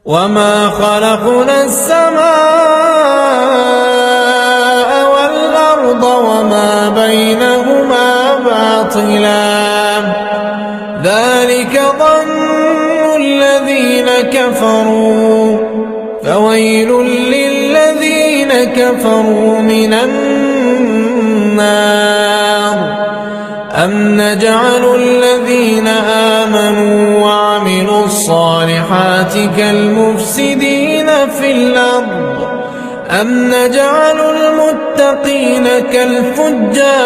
وما خلقنا السماء والأرض وما بينهما باطلا ذلك ظن الذين كفروا فويل للذين كفروا من النار أم نجعل الذين آمنوا وعملوا الصالحات كالمفسدين في الأرض أم نجعل المتقين كالفجار